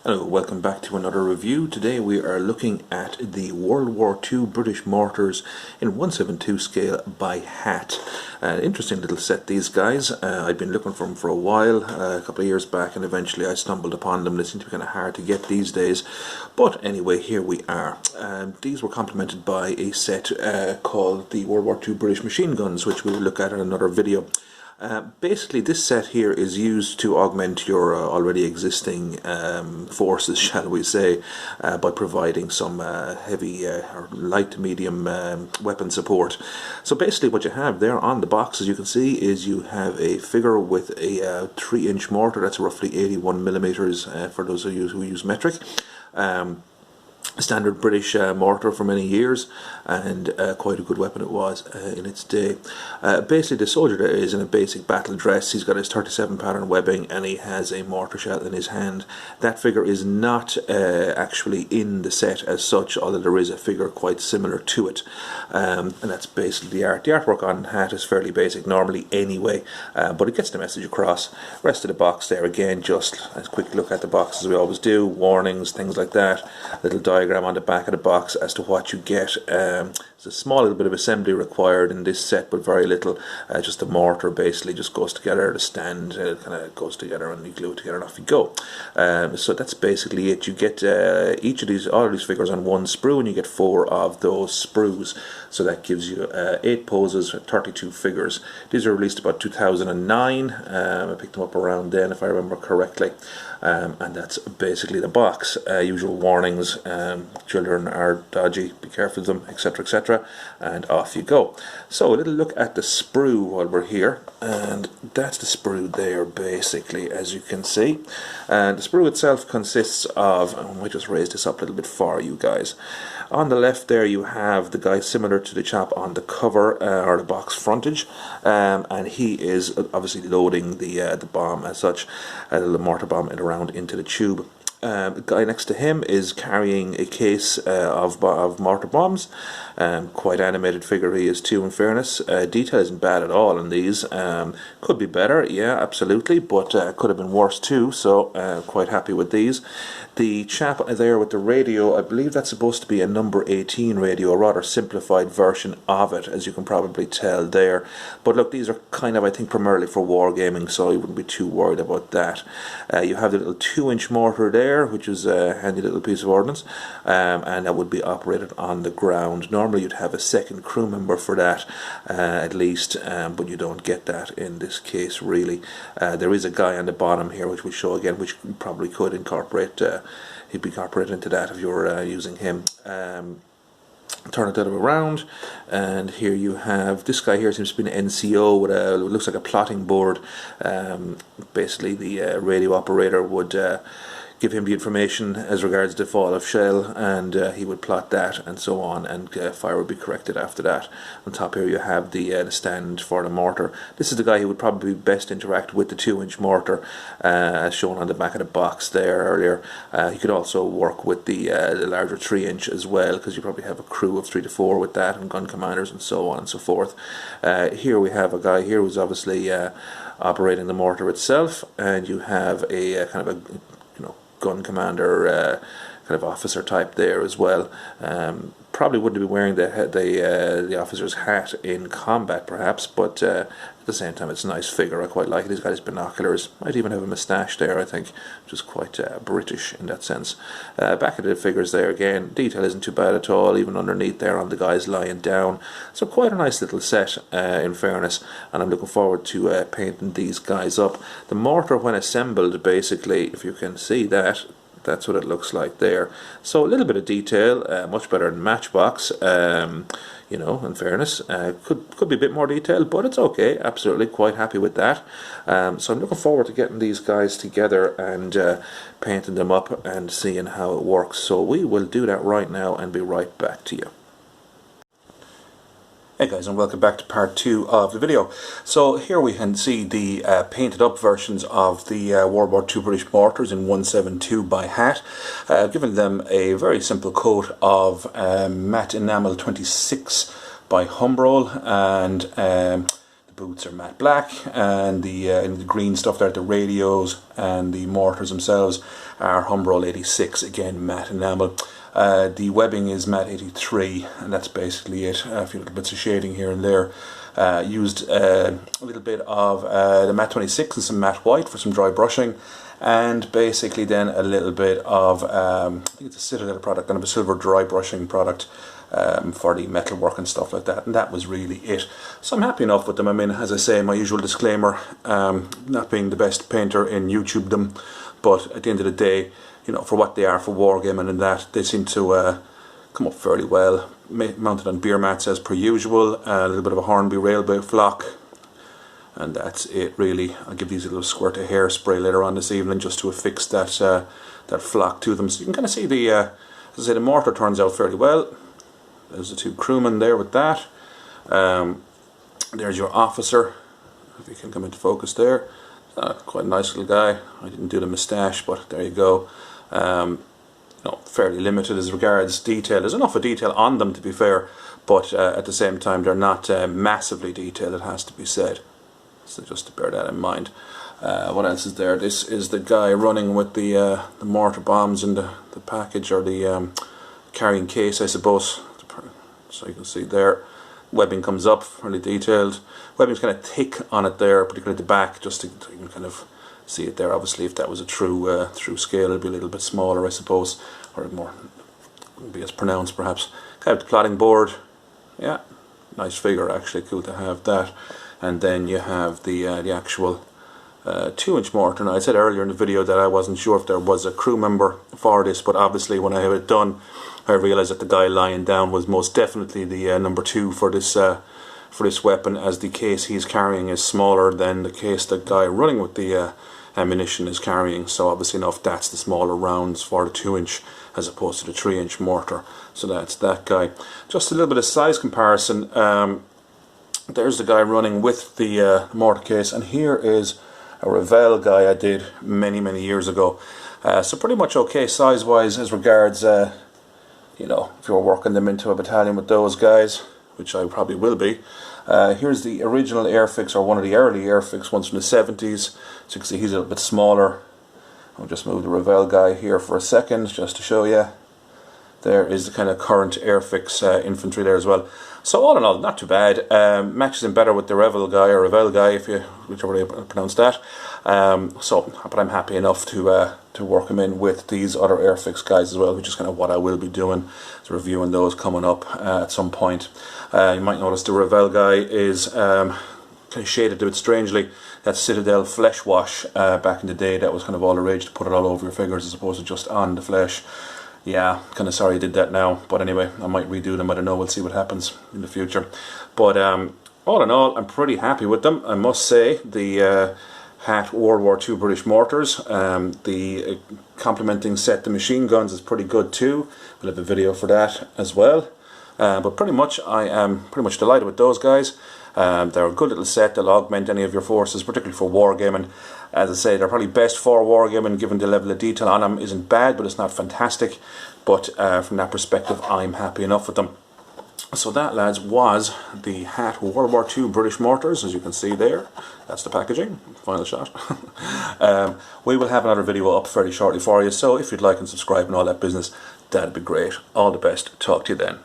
Hello, welcome back to another review. Today we are looking at the World War II British mortars in 1/72 scale by HaT. Interesting little set, these guys. I've been looking for them for a while, a couple of years back, and eventually I stumbled upon them. They seem to be kind of hard to get these days, but anyway, here we are. These were complemented by a set called the World War II British machine guns, which we will look at in another video. Basically, this set here is used to augment your already existing forces, shall we say, by providing some heavy or light to medium weapon support. So basically what you have there on the box, as you can see, is you have a figure with a 3-inch mortar. That's roughly 81 millimeters for those of you who use metric. Standard British mortar for many years, and quite a good weapon it was in its day. Basically, the soldier there is in a basic battle dress. He's got his 37 pattern webbing and he has a mortar shell in his hand. That figure is not actually in the set as such, although there is a figure quite similar to it, and that's basically the art. The artwork on HaT is fairly basic normally anyway, but it gets the message across. Rest of the box there, again, just a quick look at the box as we always do, warnings, things like that, little diagram on the back of the box as to what you get. There's a small little bit of assembly required in this set, but very little. Just the mortar basically just goes together, the stand kind of goes together, and you glue it together and off you go. So that's basically it. You get all of these figures on one sprue, and you get 4 of those sprues. So that gives you 8 poses, 32 figures. These were released about 2009. I picked them up around then, if I remember correctly. And that's basically the box. Usual warnings, children are dodgy, be careful of them, etc, etc, and off you go. So a little look at the sprue while we're here, and that's the sprue there basically, as you can see. And the sprue itself consists of, I might just raise this up a little bit for you guys. On the left there you have the guy similar to the chap on the cover, or the box frontage, and he is obviously loading the bomb as such, a little mortar bomb around into the tube. The guy next to him is carrying a case of mortar bombs. Quite animated figure he is too, in fairness. Detail isn't bad at all in these. Could be better, yeah, absolutely, but could have been worse too, so quite happy with these. The chap there with the radio, I believe that's supposed to be a number 18 radio, a rather simplified version of it, as you can probably tell there. But look, these are kind of, I think, primarily for wargaming, so you wouldn't be too worried about that. You have the little 2-inch mortar there, which is a handy little piece of ordnance, and that would be operated on the ground. Normally you'd have a second crew member for that, at least, but you don't get that in this case really. There is a guy on the bottom here, which we show again, which you probably could incorporate. He'd be incorporated into that if you were using him. Turn it the other way around, and here you have this guy here. Seems to be an NCO with a, it looks like a plotting board. Basically the radio operator would give him the information as regards the fall of shell, and he would plot that and so on, and fire would be corrected after that. On top here you have the stand for the mortar. This is the guy who would probably best interact with the 2-inch mortar, as shown on the back of the box there earlier. He could also work with the larger 3-inch as well, because you probably have a crew of 3 to 4 with that, and gun commanders and so on and so forth. Here we have a guy here who's obviously operating the mortar itself, and you have a kind of a gun commander kind of officer type there as well. Probably wouldn't be wearing the officer's hat in combat perhaps, but at the same time it's a nice figure. I quite like it. He's got his binoculars, might even have a moustache there, I think, which is quite British in that sense. Back of the figures there again, detail isn't too bad at all, even underneath there on the guys lying down. So quite a nice little set, in fairness, and I'm looking forward to painting these guys up. The mortar, when assembled, basically, if you can see that, that's what it looks like there. So a little bit of detail, much better than Matchbox, you know, in fairness. Could be a bit more detail, but it's okay, absolutely, quite happy with that. So I'm looking forward to getting these guys together and painting them up and seeing how it works. So we will do that right now and be right back to you. Hey guys, and welcome back to part 2 of the video. So here we can see the painted up versions of the World War II British mortars in 1/72 by HaT. I've given them a very simple coat of matte enamel 26 by Humbrol, and boots are matte black, and the green stuff there, the radios and the mortars themselves are Humbrol 86, again matte enamel. The webbing is matte 83, and that's basically it. A few little bits of shading here and there. Used a little bit of the matte 26 and some matte white for some dry brushing, and basically then a little bit of I think it's a Citadel product, kind of a silver dry brushing product for the metal work and stuff like that, and that was really it. So I'm happy enough with them. I mean, as I say, my usual disclaimer, not being the best painter in YouTube them, but at the end of the day, you know, for what they are for wargaming and that, they seem to come up fairly well. Mounted on beer mats as per usual, a little bit of a Hornby railway flock, and that's it really. I'll give these a little squirt of hairspray later on this evening just to affix that that flock to them. So you can kind of see the, as I say, the mortar turns out fairly well. There's the two crewmen there with that. There's your officer, if you can come into focus there. Quite a nice little guy. I didn't do the moustache, but there you go. No, fairly limited as regards detail. There's enough of detail on them, to be fair, but at the same time they're not massively detailed, it has to be said. So just to bear that in mind. What else is there? This is the guy running with the mortar bombs in the package, or the carrying case, I suppose. So you can see there, webbing comes up, fairly detailed. Webbing's kind of thick on it there, particularly at the back, just to you can kind of see it there. Obviously, if that was a true scale, it'd be a little bit smaller, I suppose, or more, wouldn't be as pronounced perhaps. Kind of the plotting board, yeah, nice figure actually, cool to have that. And then you have the actual 2-inch mortar. Now I said earlier in the video that I wasn't sure if there was a crew member for this, but obviously when I have it done, I realised that the guy lying down was most definitely the number 2 for this weapon, as the case he's carrying is smaller than the case the guy running with the ammunition is carrying. So obviously enough, that's the smaller rounds for the 2-inch as opposed to the 3-inch mortar. So that's that guy. Just a little bit of size comparison. There's the guy running with the mortar case, and here is a Revell guy I did many years ago. So pretty much okay size wise as regards you know, if you're working them into a battalion with those guys, which I probably will be. Here's the original Airfix, or one of the early Airfix ones from the 70s. So you can see he's a little bit smaller. I'll just move the Revell guy here for a second just to show you. There is the kind of current Airfix infantry there as well. So all in all, not too bad. Matches in better with the Revell guy, or Revell guy, if you, whichever way you pronounce that. But I'm happy enough to work him in with these other Airfix guys as well, which is kind of what I will be doing, is reviewing those coming up at some point. You might notice the Revell guy is kind of shaded a bit strangely. That Citadel flesh wash back in the day, that was kind of all the rage, to put it all over your figures as opposed to just on the flesh. Yeah, kind of sorry I did that now, but anyway, I might redo them, I don't know, we'll see what happens in the future. But all in all, I'm pretty happy with them, I must say. The HaT World War II British mortars, the complementing set the machine guns is pretty good too. We'll have a video for that as well. But pretty much I am pretty much delighted with those guys. They're a good little set. They'll augment any of your forces, particularly for wargaming. As I say, they're probably best for wargaming, given the level of detail on them isn't bad, but it's not fantastic. But from that perspective, I'm happy enough with them. So that, lads, was the HaT World War II British mortars, as you can see there. That's the packaging, final shot. We will have another video up fairly shortly for you, so if you'd like and subscribe and all that business, that'd be great. All the best. Talk to you then.